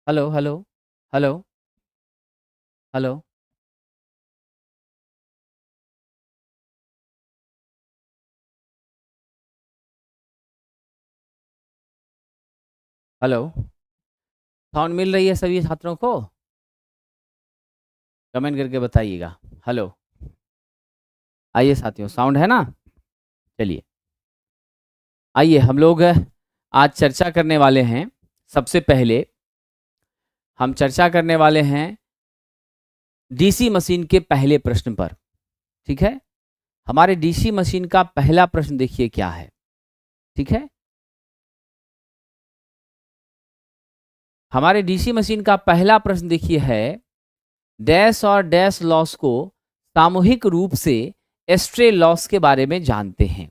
Hello, hello, hello, hello. Hello, sound मिल रही है सभी छात्रों को? कमेंट करके बताइएगा। हेलो, आइए साथियों, साउंड है ना? चलिए, आइए हम लोग आज चर्चा करने वाले हैं। सबसे पहले हम चर्चा करने वाले हैं डीसी मशीन के पहले प्रश्न पर। ठीक है, हमारे डीसी मशीन का पहला प्रश्न देखिए क्या है। ठीक है, हमारे डीसी मशीन का पहला प्रश्न देखिए है, डैश और डैश लॉस को सामूहिक रूप से एस्ट्रे लॉस के बारे में जानते हैं।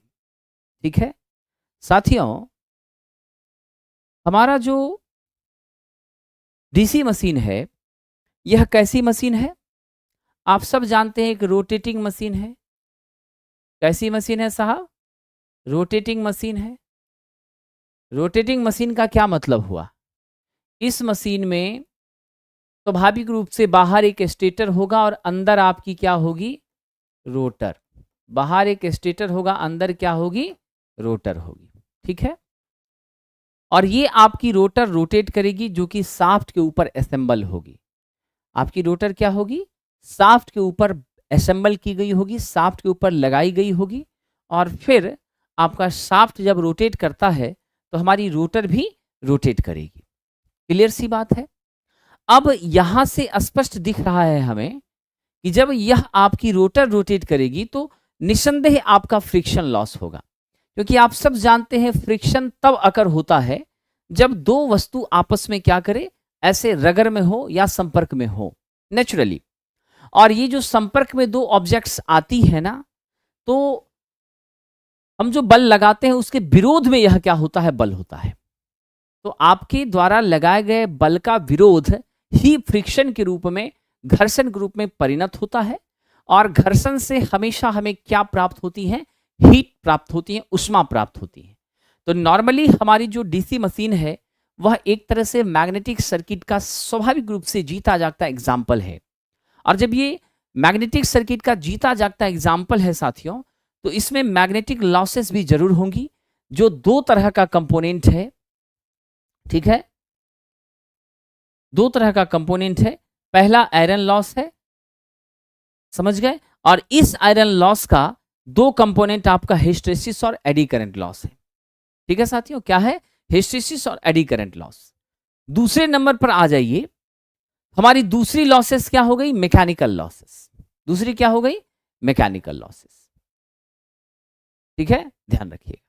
ठीक है साथियों, हमारा जो डीसी मशीन है, यह कैसी मशीन है? आप सब जानते हैं, एक रोटेटिंग मशीन है। कैसी मशीन है साहब? रोटेटिंग मशीन है। रोटेटिंग मशीन का क्या मतलब हुआ? इस मशीन में स्वाभाविक रूप से बाहर एक स्टेटर होगा और अंदर आपकी क्या होगी? रोटर। बाहर एक स्टेटर होगा, अंदर क्या होगी? रोटर होगी। ठीक है, और ये आपकी रोटर रोटेट करेगी, जो कि शाफ्ट के ऊपर असेंबल होगी। आपकी रोटर क्या होगी? शाफ्ट के ऊपर असेंबल की गई होगी, शाफ्ट के ऊपर लगाई गई होगी, और फिर आपका शाफ्ट जब रोटेट करता है तो हमारी रोटर भी रोटेट करेगी। क्लियर सी बात है? अब यहां से स्पष्ट दिख रहा है हमें कि जब यह आपकी रोटर रोटेट करेगी तो निसंदेह आपका फ्रिक्शन लॉस होगा, क्योंकि आप सब जानते हैं फ्रिक्शन तब अकर होता है जब दो वस्तु आपस में क्या करे, ऐसे रगड़ में हो या संपर्क में हो, नेचुरली। और ये जो संपर्क में दो ऑब्जेक्ट्स आती है ना, तो हम जो बल लगाते हैं उसके विरोध में यह क्या होता है? बल होता है। तो आपके द्वारा लगाए गए बल का विरोध ही फ्रिक्शन के रूप में, घर्षण के रूप में परिणत होता है। और घर्षण से हमेशा हमें क्या प्राप्त होती है? हीट प्राप्त होती है, उष्मा प्राप्त होती है। तो नॉर्मली हमारी जो डीसी मशीन है, वह एक तरह से मैग्नेटिक सर्किट का स्वाभाविक रूप से जीता जागता एग्जाम्पल है। और जब ये मैग्नेटिक सर्किट का जीता जागता एग्जाम्पल है साथियों, तो इसमें मैग्नेटिक लॉसेस भी जरूर होंगी, जो दो तरह का कंपोनेंट है। ठीक है, दो तरह का कंपोनेंट है। पहला आयरन लॉस है, समझ गए? और इस आयरन लॉस का दो कंपोनेंट आपका हिस्टैरिसीस और एडी करंट लॉस है। ठीक है साथियों, क्या है? हिस्टैरिसीस और एडी करंट लॉस। दूसरे नंबर पर आ जाइए, हमारी दूसरी लॉसेस क्या हो गई? Mechanical losses. दूसरी क्या हो गई? Mechanical losses. ठीक है, ध्यान रखिए।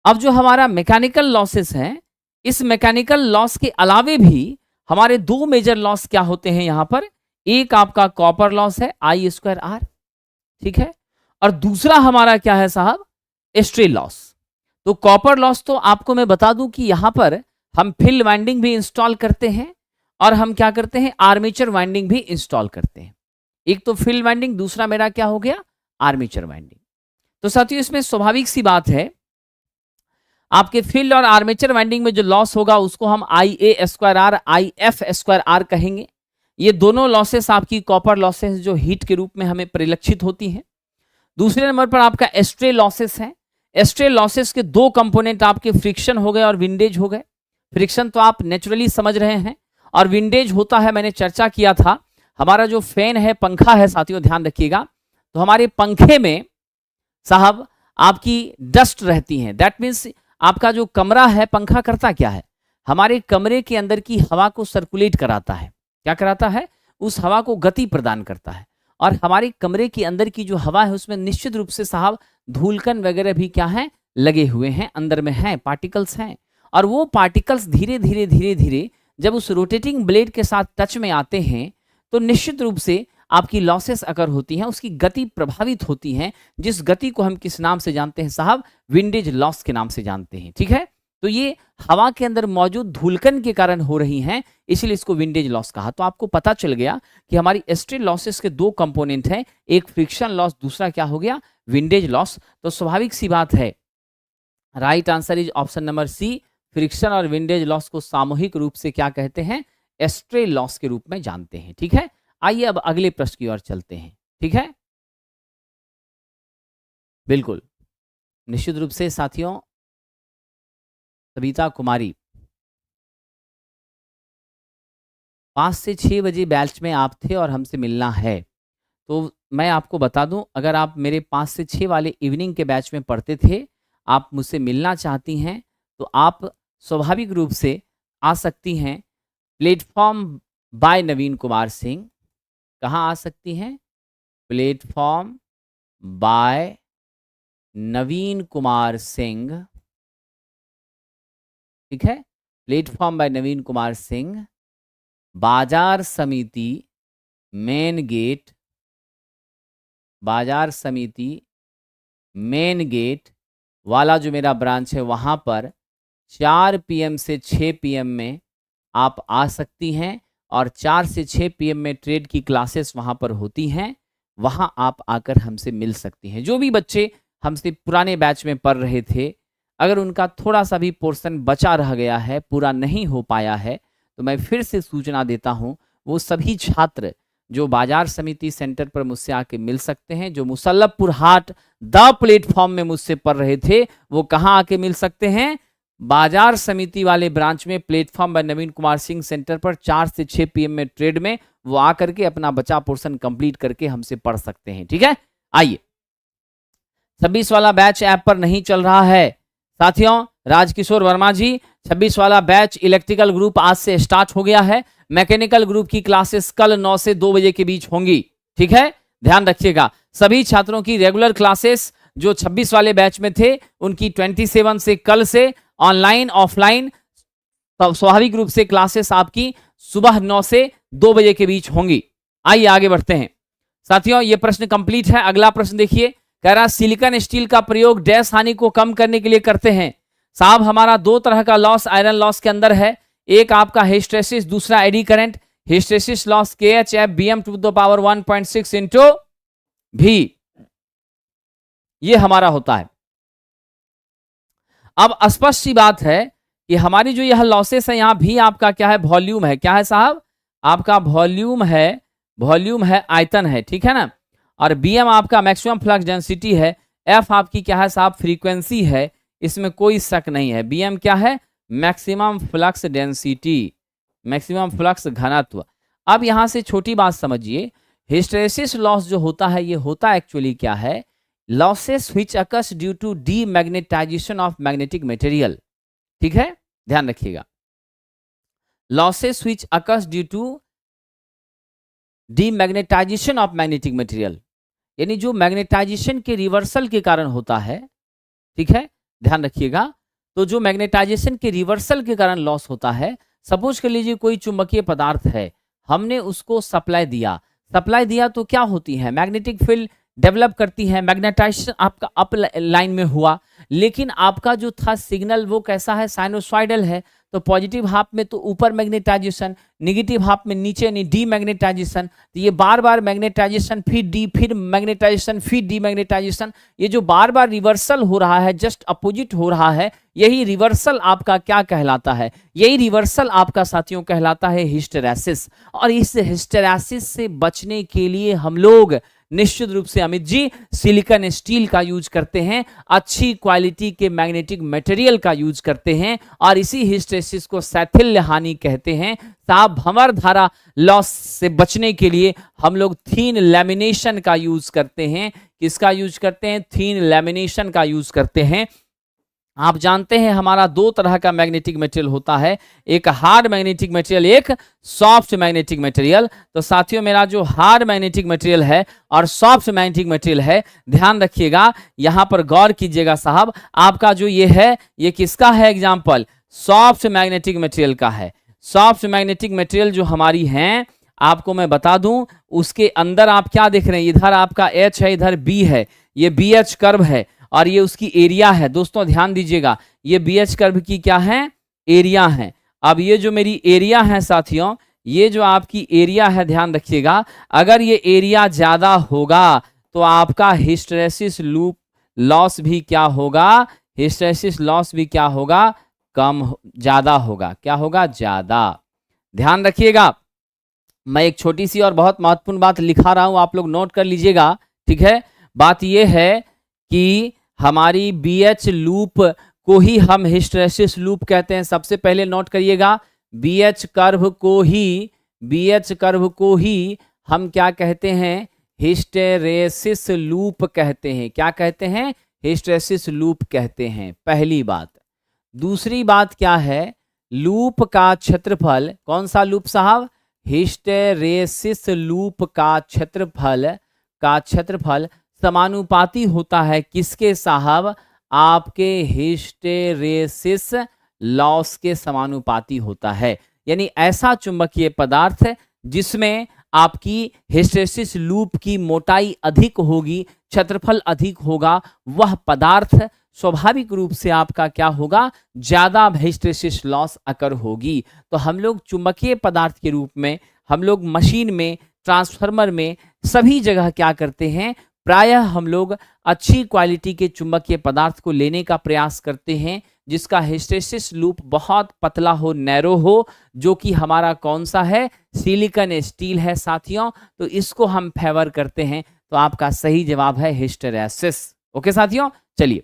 अब जो हमारा मैकेनिकल लॉसेस हैं, इस मैकेनिकल लॉस के अलावे भी हमारे दो मेजर लॉस क्या होते हैं यहां पर? एक आपका कॉपर लॉस है, I²R। ठीक है, और दूसरा हमारा क्या है साहब? Ashtray loss. तो कॉपर लॉस तो आपको मैं बता दूं कि यहां पर हम फील्ड वाइंडिंग भी इंस्टॉल करते हैं, और हम क्या करते हैं? आर्मेचर वाइंडिंग भी इंस्टॉल करते हैं। एक तो फील्ड वाइंडिंग, दूसरा मेरा क्या हो गया? Armature winding. तो साथियों, इसमें स्वाभाविक सी बात है, आपके फील्ड और आर्मेचर वाइंडिंग में जो लॉस होगा उसको हम IA²R, IF² कहेंगे। ये दोनों लॉसेस आपकी कॉपर लॉसेस जो हीट के रूप में हमें परिलक्षित होती हैं। दूसरे नंबर पर आपका एस्ट्रे लॉसेस है। एस्ट्रे लॉसेस के दो कंपोनेंट आपके फ्रिक्शन हो गए और विंडेज हो गए। फ्रिक्शन तो आप नेचुरली समझ रहे हैं, और विंडेज होता है, मैंने चर्चा किया था, हमारा जो फैन है, पंखा है साथियों, ध्यान रखिएगा। तो हमारे पंखे में साहब आपकी डस्ट रहती है। दैट मीन्स आपका जो कमरा है, पंखा करता क्या है? हमारे कमरे के अंदर की हवा को सर्कुलेट कराता है। क्या कराता है? उस हवा को गति प्रदान करता है। और हमारे कमरे के अंदर की जो हवा है उसमें निश्चित रूप से साहब धूलकण वगैरह भी क्या है? लगे हुए हैं, अंदर में हैं, पार्टिकल्स हैं। और वो पार्टिकल्स धीरे धीरे धीरे धीरे जब उस रोटेटिंग ब्लेड के साथ टच में आते हैं, तो निश्चित रूप से आपकी लॉसेस अगर होती हैं, उसकी गति प्रभावित होती है, जिस गति को हम किस नाम से जानते हैं साहब? विंडेज लॉस के नाम से जानते हैं। ठीक है, तो ये हवा के अंदर मौजूद धूलकण के कारण हो रही हैं, इसलिए इसको विंडेज लॉस कहा। तो आपको पता चल गया कि हमारी एस्ट्रे लॉसेस के दो कंपोनेंट हैं, एक फ्रिक्शन लॉस, दूसरा क्या हो गया? Windage loss. तो स्वाभाविक सी बात है, right answer is option number C, friction और विंडेज लॉस को सामूहिक रूप से क्या कहते हैं? एस्ट्रे लॉस के रूप में जानते हैं। ठीक है, आइए अब अगले प्रश्न की ओर चलते हैं। ठीक है, बिल्कुल, निश्चित रूप से साथियों, सविता कुमारी 5 से 6 बजे बैच में आप थे और हमसे मिलना है। तो मैं आपको बता दूं, अगर आप मेरे 5 से 6 वाले इवनिंग के बैच में पढ़ते थे, आप मुझसे मिलना चाहती हैं, तो आप स्वाभाविक रूप से आ सकती हैं प्लेटफॉर्म बाय नवीन कुमार सिंह। कहाँ आ सकती हैं? Platform by Naveen Kumar Singh. ठीक है, प्लेटफॉर्म बाय नवीन कुमार सिंह, बाजार समिति मेन गेट, बाजार समिति मेन गेट वाला जो मेरा ब्रांच है, वहाँ पर 4 PM से 6 PM में आप आ सकती हैं और 4 से 6 PM में ट्रेड की क्लासेस वहाँ पर होती हैं। वहाँ आप आकर हमसे मिल सकती हैं। जो भी बच्चे हमसे पुराने बैच में पढ़ रहे थे, अगर उनका थोड़ा सा भी पोर्शन बचा रह गया है, पूरा नहीं हो पाया है, तो मैं फिर से सूचना देता हूँ, वो सभी छात्र जो बाजार समिति सेंटर पर मुझसे आके मिल सकते हैं, जो मुसल्लबपुर हाट द प्लेटफॉर्म में मुझसे पढ़ रहे थे, वो कहाँ आके मिल सकते हैं? बाजार समिति वाले ब्रांच में platform by Naveen Kumar Singh centre पर 4 से 6 PM में ट्रेड में वो आकर के अपना बचा पोर्शन कंप्लीट करके हमसे पढ़ सकते हैं। ठीक है, आइए, 26 वाला बैच ऐप पर नहीं चल रहा है साथियों। राजकिशोर वर्मा जी, 26 वाला बैच इलेक्ट्रिकल ग्रुप आज से स्टार्ट हो गया है। मैकेनिकल ग्रुप की क्लासेस कल 9 से 2 बजे के बीच होंगी। ठीक है, ध्यान रखिएगा। सभी छात्रों की रेगुलर क्लासेस जो 26 वाले बैच में थे, उनकी 27 से कल से ऑनलाइन ऑफलाइन स्वाभाविक रूप से क्लासेस आपकी सुबह 9 से 2 बजे के बीच होंगी। आइए आगे बढ़ते हैं साथियों, ये प्रश्न कंप्लीट है। अगला प्रश्न देखिए, कह रहा सिलिकॉन स्टील का प्रयोग डैश हानि को कम करने के लिए करते हैं। साहब, हमारा 2 तरह का लॉस आयरन लॉस के अंदर है। एक आपका हिस्टेरेसिस, दूसरा eddy current. Hysteresis loss KHF BM to the power 1.6 into भी, ये हमारा होता है। अब स्पष्ट सी बात है कि हमारी जो यह लॉसेस है, यहां भी आपका क्या है? वॉल्यूम है। क्या है साहब? आपका वॉल्यूम है, वॉल्यूम है, आयतन है। ठीक है ना, और BM आपका मैक्सिमम फ्लक्स डेंसिटी है। F आपकी क्या है साहब? फ्रीक्वेंसी है, इसमें कोई शक नहीं है। BM क्या है? Maximum flux density, maximum flux घनत्व। अब यहां से छोटी बात समझिए, हिस्टेरेसिस लॉस जो होता है, ये होता एक्चुअली क्या है? Losses which occurs due to demagnetisation of magnetic material. ठीक है, ध्यान रखिएगा, losses which occurs due to demagnetisation of magnetic material, यानी जो मैग्नेटाइजेशन के रिवर्सल के कारण होता है। ठीक है, ध्यान रखिएगा। तो जो मैग्नेटाइजेशन के रिवर्सल के कारण लॉस होता है, सपोज कर लीजिए कोई चुंबकीय पदार्थ है, हमने उसको सप्लाई दिया तो क्या होती है? मैग्नेटिक फील्ड डेवलप करती है, मैग्नेटाइजेशन आपका अप लाइन में हुआ, लेकिन आपका जो था सिग्नल वो कैसा है? साइनोसॉइडल है। तो पॉजिटिव हाफ में तो ऊपर मैग्नेटाइजेशन, नेगेटिव हाफ में नीचे यानी डीमैग्नेटाइजेशन। तो ये बार बार मैग्नेटाइजेशन, फिर मैग्नेटाइजेशन, फिर डीमैग्नेटाइजेशन, ये जो बार बार रिवर्सल हो रहा है, जस्ट अपोजिट हो रहा है, यही रिवर्सल आपका क्या कहलाता है? यही रिवर्सल आपका साथियों कहलाता है हिस्टेरेसिस। और इस हिस्टेरेसिस से बचने के लिए हम लोग निश्चित रूप से अमित जी सिलिकॉन स्टील का यूज करते हैं, अच्छी क्वालिटी के मैग्नेटिक मटेरियल का यूज करते हैं, और इसी हिस्टेरेसिस को शैथिल्य हानि कहते हैं। साहब, भंवर धारा लॉस से बचने के लिए हम लोग थीन लैमिनेशन का यूज करते हैं। किसका यूज करते हैं? थीन लैमिनेशन का यूज करते हैं। आप जानते हैं हमारा 2 तरह का मैग्नेटिक मटेरियल होता है, एक हार्ड मैग्नेटिक मटेरियल, एक सॉफ्ट मैग्नेटिक मटेरियल। तो साथियों, मेरा जो हार्ड मैग्नेटिक मटेरियल है और सॉफ्ट मैग्नेटिक मटेरियल है, ध्यान रखिएगा, यहां पर गौर कीजिएगा साहब। आपका जो ये है, ये किसका है? एग्जाम्पल सॉफ्ट मैग्नेटिक मटेरियल का है। सॉफ्ट मैग्नेटिक मटेरियल जो हमारी हैं, आपको मैं बता दूं, उसके अंदर आप क्या देख रहे हैं? इधर आपका H है, इधर B है, ये BH कर्व है, और ये उसकी एरिया है। दोस्तों ध्यान दीजिएगा, ये BH कर्व की क्या है? एरिया है। अब ये जो मेरी एरिया है साथियों, ये जो आपकी एरिया है, ध्यान रखिएगा, अगर ये एरिया ज्यादा होगा तो आपका हिस्टेरेसिस लूप लॉस भी क्या होगा? हिस्टेरेसिस लॉस भी क्या होगा? ज्यादा होगा। क्या होगा? ज्यादा। ध्यान रखिएगा, मैं एक छोटी सी और बहुत महत्वपूर्ण बात लिखा रहा हूं, आप लोग नोट कर लीजिएगा। ठीक है, बात यह है कि हमारी BH लूप को ही हम हिस्टैरिसीस लूप कहते हैं। सबसे पहले नोट करिएगा, BH कर्व को ही हम क्या कहते हैं? हिस्टैरिसीस लूप कहते हैं। क्या कहते हैं? हिस्टैरिसीस लूप कहते हैं, पहली बात। दूसरी बात क्या है? लूप का क्षेत्रफल, कौन सा लूप साहब? हिस्टैरिसीस लूप का क्षेत्रफल समानुपाती होता है किसके साहब? आपके हिस्टैरिसीस लॉस के समानुपाती होता है। यानी ऐसा चुंबकीय पदार्थ जिसमें आपकी हिस्टैरिसीस लूप की मोटाई अधिक होगी, क्षेत्रफल अधिक होगा, वह पदार्थ स्वाभाविक रूप से आपका क्या होगा? ज्यादा हिस्टैरिसीस लॉस अकर होगी। तो हम लोग चुंबकीय पदार्थ के रूप में, हम लोग मशीन में, ट्रांसफार्मर में, सभी जगह क्या करते हैं? प्रायः हम लोग अच्छी क्वालिटी के चुंबकीय पदार्थ को लेने का प्रयास करते हैं जिसका हिस्टैरिसीस लूप बहुत पतला हो, नैरो हो, जो कि हमारा कौन सा है? सिलिकॉन स्टील है साथियों। तो इसको हम फेवर करते हैं। तो आपका सही जवाब है हिस्टैरिसीस। ओके साथियों, चलिए,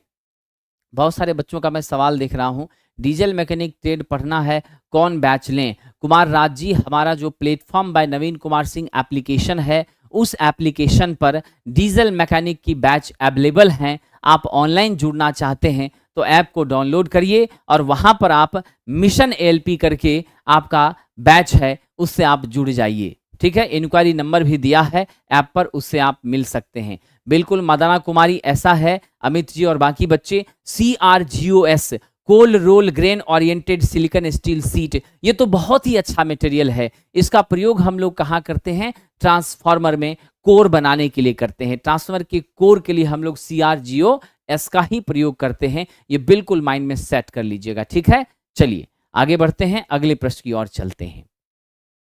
बहुत सारे बच्चों का मैं सवाल देख रहा हूं, डीजल मैकेनिक ट्रेड पढ़ना है, कौन बैच लें? कुमार राज जी, हमारा जो platform by Naveen Kumar Singh application है, उस एप्लीकेशन पर डीजल मैकेनिक की बैच अवेलेबल हैं। आप ऑनलाइन जुड़ना चाहते हैं तो ऐप को डाउनलोड करिए और वहां पर आप मिशन ALP करके आपका बैच है, उससे आप जुड़ जाइए। ठीक है, इंक्वायरी नंबर भी दिया है ऐप पर, उससे आप मिल सकते हैं। बिल्कुल मदना कुमारी, ऐसा है अमित जी और बाकी बच्चे। CRGOS, cold roll grain oriented silicon steel sheet, ये तो बहुत ही अच्छा मटेरियल है। इसका प्रयोग हम लोग कहाँ करते हैं? ट्रांसफार्मर में कोर बनाने के लिए करते हैं। ट्रांसफार्मर के कोर के लिए हम लोग CRGOS का ही प्रयोग करते हैं। ये बिल्कुल माइंड में सेट कर लीजिएगा। ठीक है, चलिए आगे बढ़ते हैं, अगले प्रश्न की ओर चलते हैं।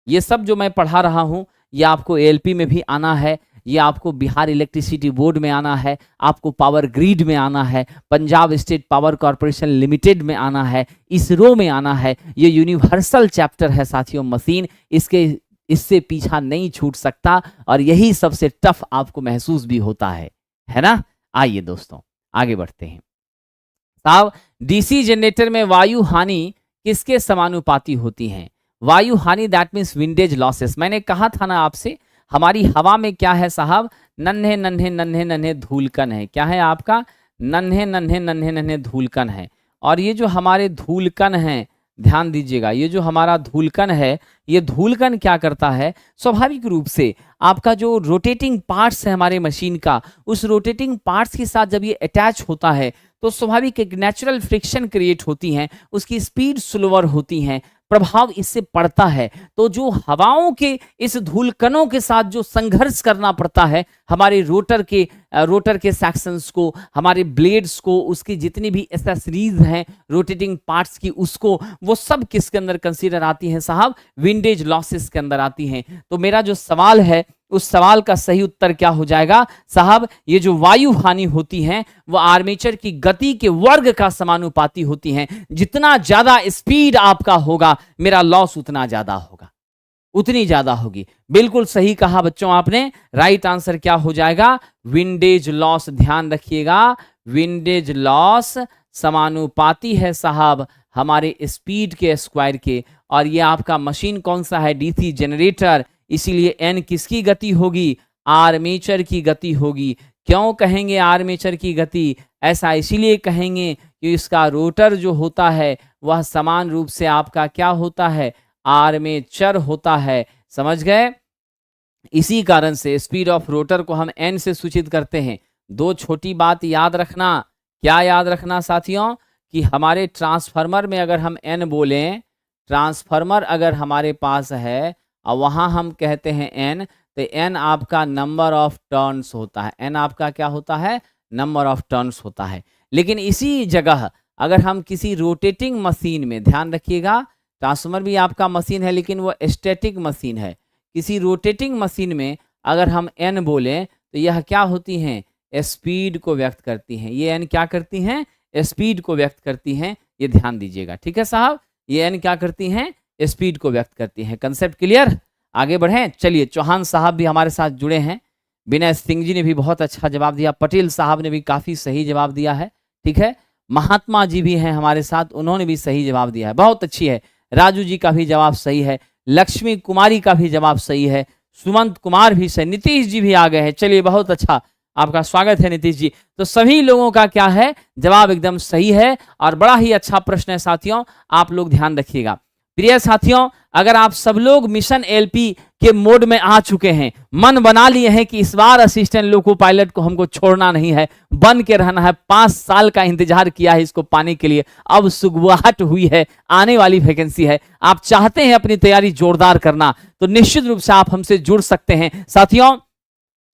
ये सब जो मैं पढ़ा रहा हूं, ये आपको ALP में भी आना है, ये आपको बिहार इलेक्ट्रिसिटी बोर्ड में आना है, आपको पावर ग्रिड में आना है, Punjab state power corporation limited में आना है, इसरो में आना है। ये यूनिवर्सल चैप्टर है साथियों, मशीन, इससे पीछा नहीं छूट सकता और यही सबसे टफ आपको महसूस भी होता है ना? आइए दोस्तों आगे बढ़ते हैं। साहब, DC जनरेटर में वायु हानि किसके समानुपाती होती है? वायु हानि दैट मीन्स विंडेज लॉसेस। मैंने कहा था ना आपसे, हमारी हवा में क्या है साहब? नन्हे नन्हे नन्हे नन्हे धूलकण है। क्या है आपका? नन्हे नन्हे नन्हे नन्हे धूलकण है। और ये जो हमारे धूलकण हैं, ध्यान दीजिएगा, ये जो हमारा धूलकण है, ये धूलकण क्या करता है? स्वाभाविक रूप से आपका जो रोटेटिंग पार्ट्स है हमारे मशीन का, उस रोटेटिंग पार्ट्स के साथ जब ये अटैच होता है तो स्वाभाविक एक नेचुरल फ्रिक्शन क्रिएट होती है, उसकी स्पीड स्लोअर होती है, प्रभाव इससे पड़ता है। तो जो हवाओं के इस धूलकणों के साथ जो संघर्ष करना पड़ता है हमारे रोटर के सेक्शंस को, हमारे ब्लेड्स को, उसकी जितनी भी एक्सेसरीज हैं रोटेटिंग पार्ट्स की, उसको, वो सब किसके अंदर कंसीडर आती हैं साहब? विंडेज लॉसेस के अंदर आती हैं। तो मेरा जो सवाल है, उस सवाल का सही उत्तर क्या हो जाएगा साहब? ये जो वायु हानि होती है वो आर्मेचर की गति के वर्ग का समानुपाती होती है। जितना ज्यादा स्पीड आपका होगा, मेरा लॉस उतना ज्यादा होगा, उतनी ज्यादा होगी। बिल्कुल सही कहा बच्चों आपने। राइट आंसर क्या हो जाएगा? Windage loss. ध्यान रखिएगा, विंडेज लॉस समानुपाती है साहब हमारे स्पीड के स्क्वायर के। और ये आपका मशीन कौन सा है? DC generator. इसीलिए N किसकी गति होगी? आर्मेचर की गति होगी। क्यों कहेंगे आर्मेचर की गति? ऐसा इसीलिए कहेंगे कि इसका रोटर जो होता है वह समान रूप से आपका क्या होता है? आर्मेचर होता है। समझ गए? इसी कारण से स्पीड ऑफ रोटर को हम N से सूचित करते हैं। दो छोटी बात याद रखना। क्या याद रखना साथियों? कि हमारे ट्रांसफार्मर में अगर हम N बोलें, ट्रांसफार्मर अगर हमारे पास है और वहां हम कहते हैं N, तो N आपका नंबर ऑफ टर्न्स होता है। N आपका क्या होता है? नंबर ऑफ टर्न्स होता है। लेकिन इसी जगह अगर हम किसी रोटेटिंग मशीन में, ध्यान रखिएगा, ट्रांसफार्मर भी आपका मशीन है लेकिन वो स्टैटिक मशीन है। किसी रोटेटिंग मशीन में अगर हम N बोलें तो यह क्या होती हैं? स्पीड को व्यक्त करती हैं। ये N क्या करती हैं? स्पीड को व्यक्त करती हैं, ये ध्यान दीजिएगा। ठीक है साहब, ये एन क्या करती हैं, स्पीड को व्यक्त करती हैं। कंसेप्ट क्लियर, आगे बढ़ें। चलिए, चौहान साहब भी हमारे साथ जुड़े हैं, विनय सिंह जी ने भी बहुत अच्छा जवाब दिया, पटेल साहब ने भी काफी सही जवाब दिया है। ठीक है, महात्मा जी भी हैं हमारे साथ, उन्होंने भी सही जवाब दिया है, बहुत अच्छी है। राजू जी का भी जवाब सही है, लक्ष्मी कुमारी का भी जवाब सही है, सुमंत कुमार भी सही, नीतीश जी भी आ गए हैं। चलिए, बहुत अच्छा, आपका स्वागत है नीतीश जी। तो सभी लोगों का क्या है, जवाब एकदम सही है और बड़ा ही अच्छा प्रश्न है साथियों, आप लोग ध्यान रखिएगा। प्रिय साथियों, अगर आप सब लोग मिशन एलपी के मोड में आ चुके हैं, मन बना लिए हैं कि इस बार असिस्टेंट लोको पायलट को हमको छोड़ना नहीं है, बन के रहना है, 5 साल का इंतजार किया है इसको पाने के लिए, अब सुगबुगाहट हुई है, आने वाली वैकेंसी है, आप चाहते हैं अपनी तैयारी जोरदार करना, तो निश्चित रूप से आप हमसे जुड़ सकते हैं। साथियों,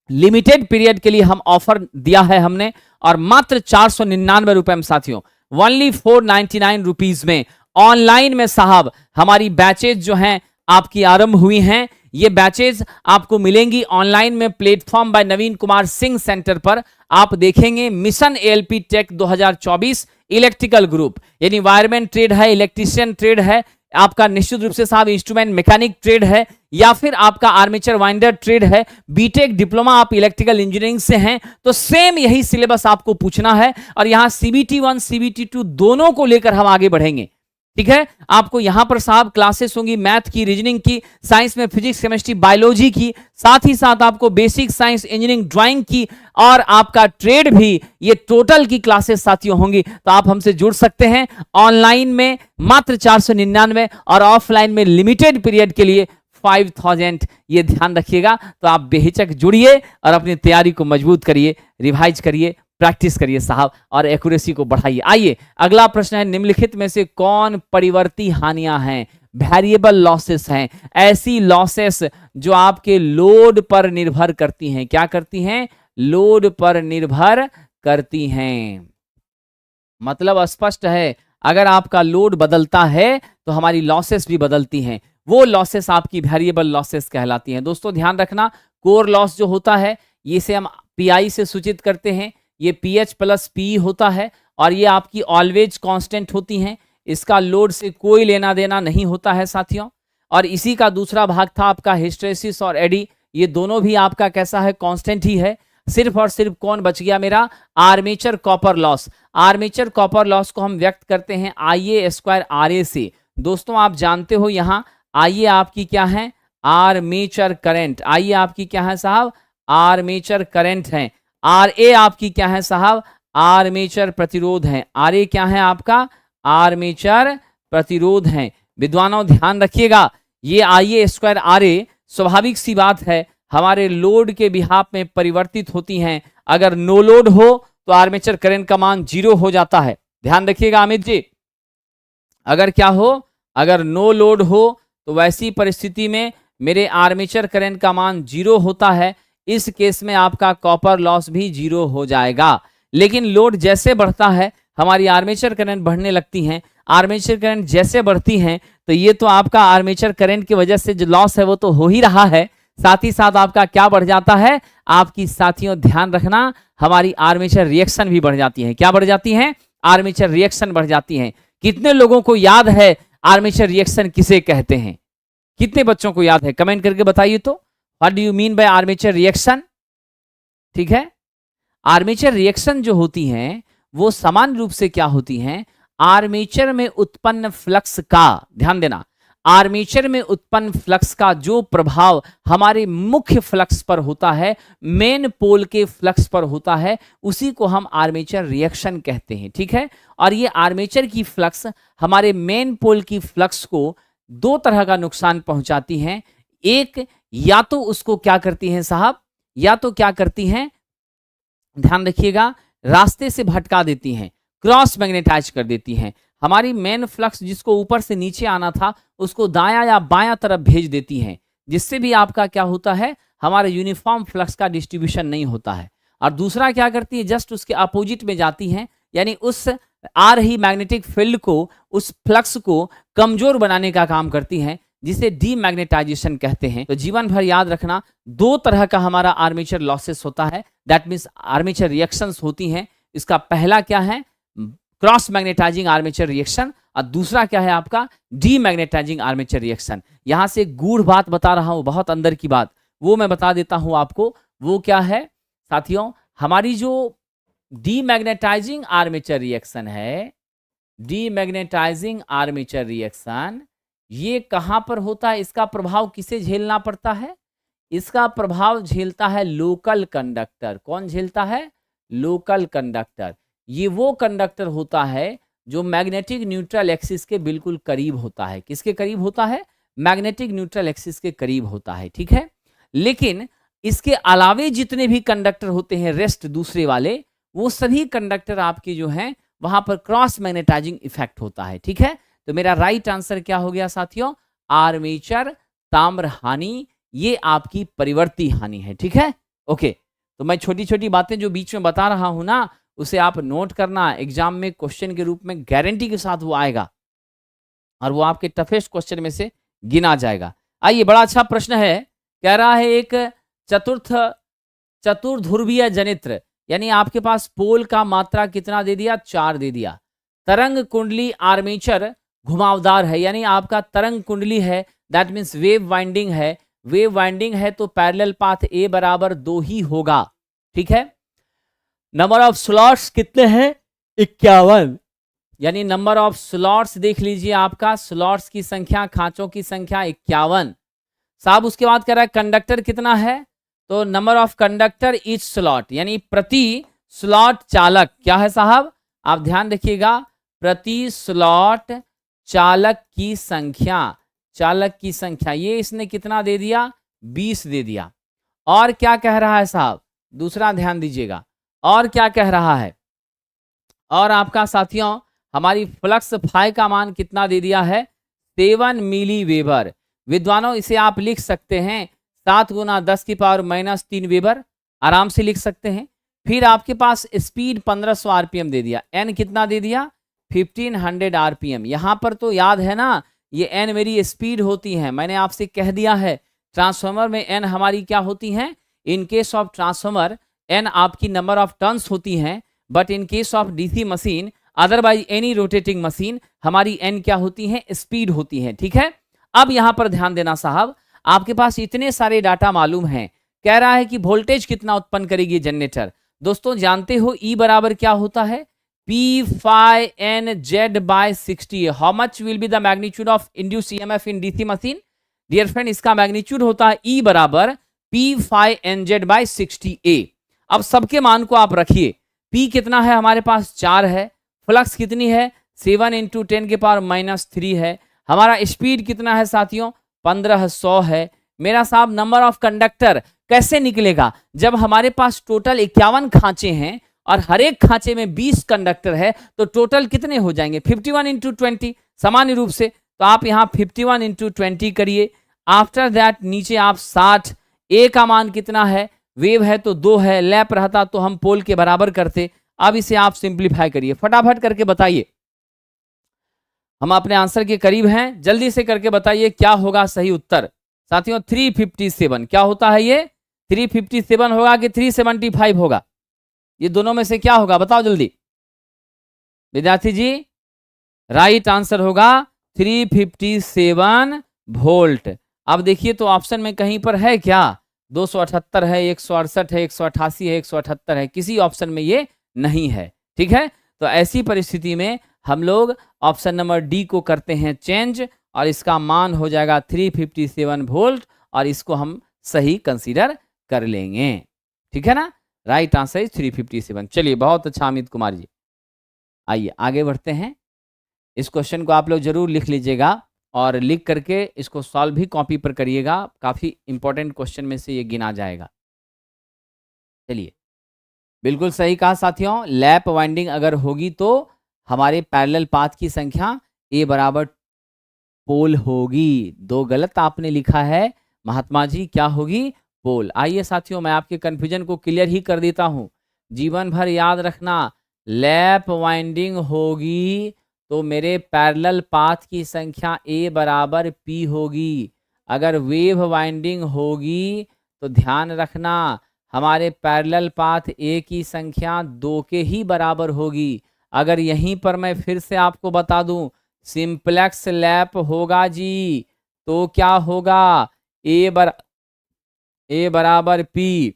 लिमिटेड पीरियड के लिए हम ऑफर दिया है हमने, और मात्र 499 रुपए में साथियों, ओनली 499 रुपीज में ऑनलाइन में साहब हमारी बैचेज जो हैं आपकी आरंभ हुई हैं। ये बैचेज आपको मिलेंगी ऑनलाइन में platform by Naveen Kumar Singh centre पर। आप देखेंगे mission ALP tech 2024 electrical group, यानी वायरमैन ट्रेड है, इलेक्ट्रीशियन ट्रेड है, आपका निश्चित रूप से साहब इंस्ट्रूमेंट मैकेनिक ट्रेड है, या फिर आपका आर्मेचर वाइंडर ट्रेड है, बीटेक डिप्लोमा आप इलेक्ट्रिकल इंजीनियरिंग से हैं, तो सेम यही सिलेबस आपको पूछना है। और यहां CBT 1 CBT 2 दोनों को लेकर हम आगे बढ़ेंगे। ठीक है, आपको यहां पर साहब क्लासेस होंगी मैथ की, रीजनिंग की, साइंस में फिजिक्स, केमिस्ट्री, बायोलॉजी की, साथ ही साथ आपको बेसिक साइंस, इंजीनियरिंग, ड्राइंग की, और आपका ट्रेड भी, ये टोटल की क्लासेस साथियों होंगी। तो आप हमसे जुड़ सकते हैं ऑनलाइन में मात्र 499 और ऑफलाइन में लिमिटेड पीरियड के लिए 5000। ये ध्यान रखिएगा। तो आप बेहिचक जुड़िए और अपनी तैयारी को मजबूत करिए, रिवाइज करिए, प्रैक्टिस करिए साहब, और एक्यूरेसी को बढ़ाइए। आइए, अगला प्रश्न है, निम्नलिखित में से कौन परिवर्ती हानियां हैं, वेरिएबल लॉसेस हैं, ऐसी लॉसेस जो आपके लोड पर निर्भर करती हैं। क्या करती हैं, लोड पर निर्भर करती हैं। मतलब स्पष्ट है, अगर आपका लोड बदलता है तो हमारी लॉसेस भी बदलती हैं, वो लॉसेस आपकी वेरिएबल लॉसेस कहलाती हैं। दोस्तों ध्यान रखना, कोर लॉस जो होता है इसे हम पीआई से सूचित करते हैं, ये पीएच प्लस पी होता है, और ये आपकी ऑलवेज कांस्टेंट होती हैं, इसका लोड से कोई लेना देना नहीं होता है साथियों। और इसी का दूसरा भाग था आपका हिस्टैरिसीस और एडी, ये दोनों भी आपका कैसा है, कांस्टेंट ही है। सिर्फ और सिर्फ कौन बच गया मेरा, armature copper loss. Armature copper loss को हम व्यक्त करते हैं IA स्क्वायर RA से। दोस्तों आप जानते हो यहाँ IA आपकी क्या है, आर्मेचर करंट, IA आपकी क्या है साहब, आर्मेचर करंट है, RA आपकी क्या है साहब, आर्मेचर प्रतिरोध है। RA क्या है आपका, आर्मेचर प्रतिरोध है। विद्वानों ध्यान रखिएगा, ये IA स्क्वायर RA स्वाभाविक सी बात है हमारे लोड के बिहाफ में परिवर्तित होती हैं। अगर नो लोड हो तो आर्मेचर करंट का मान 0 हो जाता है। ध्यान रखिएगा अमित जी, अगर क्या हो, अगर नो लोड हो तो वैसी परिस्थिति में मेरे आर्मेचर करंट का मान 0 होता है। इस केस में आपका कॉपर लॉस भी 0 हो जाएगा। लेकिन लोड जैसे बढ़ता है हमारी आर्मेचर करंट बढ़ने लगती हैं, आर्मेचर करंट जैसे बढ़ती हैं तो ये तो आपका आर्मेचर करंट की वजह से जो लॉस है वो तो हो ही रहा है, साथ ही साथ आपका क्या बढ़ जाता है, आपकी साथियों ध्यान रखना, हमारी आर्मेचर रिएक्शन भी बढ़ जाती है। क्या बढ़ जाती है, आर्मेचर रिएक्शन बढ़ जाती है। कितने लोगों को याद है आर्मेचर रिएक्शन किसे कहते हैं, कितने बच्चों को याद है, कमेंट करके बताइए तो। What do you mean by armature reaction. ठीक है, आर्मेचर रिएक्शन जो होती हैं वो सामान्य रूप से क्या होती हैं, आर्मेचर में उत्पन्न फ्लक्स का, ध्यान देना, आर्मेचर में उत्पन्न फ्लक्स का जो प्रभाव हमारे मुख्य फ्लक्स पर होता है, मेन पोल के फ्लक्स पर होता है, उसी को हम आर्मेचर रिएक्शन कहते हैं। ठीक है, और ये आर्मेचर की फ्लक्स हमारे मेन पोल की फ्लक्स को दो तरह का नुकसान पहुंचाती हैं। एक, या तो उसको क्या करती हैं साहब, या तो क्या करती हैं, ध्यान रखिएगा, रास्ते से भटका देती हैं, क्रॉस मैग्नेटाइज कर देती हैं। हमारी मेन फ्लक्स जिसको ऊपर से नीचे आना था उसको दायां या बायां तरफ भेज देती हैं, जिससे भी आपका क्या होता है, हमारे यूनिफॉर्म फ्लक्स का डिस्ट्रीब्यूशन नहीं होता है। और दूसरा क्या करती है, जस्ट उसके अपोजिट में जाती हैं, यानी उस आ रही मैग्नेटिक फील्ड को, उस फ्लक्स को कमजोर बनाने का काम करती हैं, जिसे डीमैग्नेटाइजेशन कहते हैं। तो जीवन भर याद रखना, दो तरह का हमारा आर्मेचर लॉसेस होता है, दैट मीन्स आर्मेचर रिएक्शंस होती हैं। इसका पहला क्या है, क्रॉस मैग्नेटाइजिंग आर्मेचर रिएक्शन, और दूसरा क्या है आपका डीमैग्नेटाइजिंग आर्मेचर रिएक्शन। यहां से गूढ़ बात बता रहा हूं, बहुत अंदर की बात, वो मैं बता देता हूं आपको। वो क्या है साथियों, हमारी जो डीमैग्नेटाइजिंग आर्मेचर रिएक्शन है, डीमैग्नेटाइजिंग आर्मेचर रिएक्शन, ये कहां पर होता है, इसका प्रभाव किसे झेलना पड़ता है? इसका प्रभाव झेलता है लोकल कंडक्टर। कौन झेलता है? Local conductor. ये वो कंडक्टर होता है जो मैग्नेटिक न्यूट्रल एक्सिस के बिल्कुल करीब होता है। किसके करीब होता है? मैग्नेटिक न्यूट्रल एक्सिस के करीब होता है, ठीक है। लेकिन इसके अलावे जितने भी कंडक्टर होते हैं रेस्ट दूसरे वाले, वो सभी कंडक्टर आपके जो हैं वहां पर क्रॉस मैग्नेटाइजिंग इफेक्ट होता है, ठीक है। तो मेरा राइट आंसर क्या हो गया साथियों? आर्मेचर ताम्र हानि, ये आपकी परिवर्ती हानि है, ठीक है। ओके, तो मैं छोटी छोटी बातें जो बीच में बता रहा हूं ना, उसे आप नोट करना, एग्जाम में क्वेश्चन के रूप में गारंटी के साथ वो आएगा और वो आपके टफेस्ट क्वेश्चन में से गिना जाएगा। आइए, बड़ा अच्छा प्रश्न है, कह रहा है एक चतुर्ध्रुवीय जनित्र, यानी आपके पास पोल का मात्रा कितना दे दिया? 4 दे दिया। तरंग कुंडली आर्मेचर घुमावदार है, यानी आपका तरंग कुंडली है, दैट मीन्स वेव वाइंडिंग है। वेव वाइंडिंग है तो पैरेलल पाथ ए बराबर 2 ही होगा, ठीक है। नंबर ऑफ स्लॉट्स कितने हैं? 51, यानी नंबर ऑफ स्लॉट्स देख लीजिए, आपका स्लॉट्स की संख्या, खांचों की संख्या 51 साहब। उसके बाद कह रहा है कंडक्टर कितना है, तो number of conductor each slot, यानी प्रति स्लॉट चालक क्या है साहब? आप ध्यान रखिएगा, प्रति स्लॉट चालक की संख्या, चालक की संख्या, ये इसने कितना दे दिया? 20 दे दिया। और क्या कह रहा है साहब? दूसरा ध्यान दीजिएगा, और क्या कह रहा है? और आपका साथियों हमारी फ्लक्स फाई का मान कितना दे दिया है? 7 मिली वेबर। विद्वानों इसे आप लिख सकते हैं 7 गुना 10 की पावर -3 वेबर, आराम से लिख सकते हैं। फिर आपके पास स्पीड 1500 आरपीएम दे दिया, एन कितना दे दिया? 1500 आरपीएम। यहां पर तो याद है ना, ये एन मेरी स्पीड होती है, मैंने आपसे कह दिया है ट्रांसफार्मर में एन हमारी क्या होती है? In case of transformer N आपकी नंबर ऑफ टर्न्स होती हैं, but in case of DC machine, otherwise any rotating machine, हमारी एन क्या होती है? स्पीड होती है, ठीक है। अब यहां पर ध्यान देना साहब, आपके पास इतने सारे डाटा मालूम हैं, कह रहा है कि वोल्टेज कितना उत्पन्न करेगी जनरेटर। दोस्तों जानते हो ई बराबर क्या होता है? P phi n Z by 60. How much will be the magnitude of induced EMF in DC machine? Dear friend, इसका मैग्नीट्यूड होता है E बराबर P phi n Z by 60A। अब सबके मान को आप रखिए, P कितना है हमारे पास? 4 है। फ्लक्स कितनी है? 7 × 10 के पावर -3 है। हमारा स्पीड कितना है साथियों? 1500 है। मेरा साहब नंबर ऑफ कंडक्टर कैसे निकलेगा? जब हमारे पास टोटल 51 खांचे हैं और हर एक खांचे में 20 कंडक्टर है, तो टोटल कितने हो जाएंगे? 51 × 20 सामान्य रूप से, तो आप यहां 51 × 20 करिए। आफ्टर दैट नीचे आप 60, ए का मान कितना है? वेव है तो 2 है, लैप रहता तो हम पोल के बराबर करते। अब इसे आप सिंप्लीफाई करिए, फटाफट करके बताइए, हम अपने आंसर के करीब हैं, जल्दी से करके बताइए क्या होगा सही उत्तर साथियों। 357 क्या होता है? ये 357 होगा कि 375 होगा? ये दोनों में से क्या होगा? बताओ जल्दी विद्यार्थी जी। राइट आंसर होगा 357 वोल्ट। अब देखिए तो ऑप्शन में कहीं पर है क्या? 278 है, 168 है, 188 है, 178 है, किसी ऑप्शन में ये नहीं है, ठीक है। तो ऐसी परिस्थिति में हम लोग ऑप्शन नंबर डी को करते हैं चेंज, और इसका मान हो जाएगा 357 वोल्ट, और इसको हम सही कंसीडर कर लेंगे, ठीक है ना। Right answer is 357। चलिए, बहुत अच्छा अमित कुमार जी। आइए आगे बढ़ते हैं। इस क्वेश्चन को आप लोग जरूर लिख लीजिएगा और लिख करके इसको सॉल्व भी कॉपी पर करिएगा, काफी इंपॉर्टेंट क्वेश्चन में से ये गिना जाएगा। चलिए, बिल्कुल सही कहा साथियों, लैप वाइंडिंग अगर होगी तो हमारे पैरेलल पाथ की संख्या ए बराबर पोल होगी। 2 गलत आपने लिखा है महात्मा जी, क्या होगी? पोल। आइए साथियों, मैं आपके कंफ्यूजन को क्लियर ही कर देता हूं। जीवन भर याद रखना, लैप वाइंडिंग होगी तो मेरे पैरेलल पाथ की संख्या ए बराबर पी होगी। अगर वेव वाइंडिंग होगी तो ध्यान रखना हमारे पैरेलल पाथ ए की संख्या 2 के ही बराबर होगी। अगर यहीं पर मैं फिर से आपको बता दूं, सिंपलेक्स लैप होगा जी, तो क्या होगा, ए बराबर पी।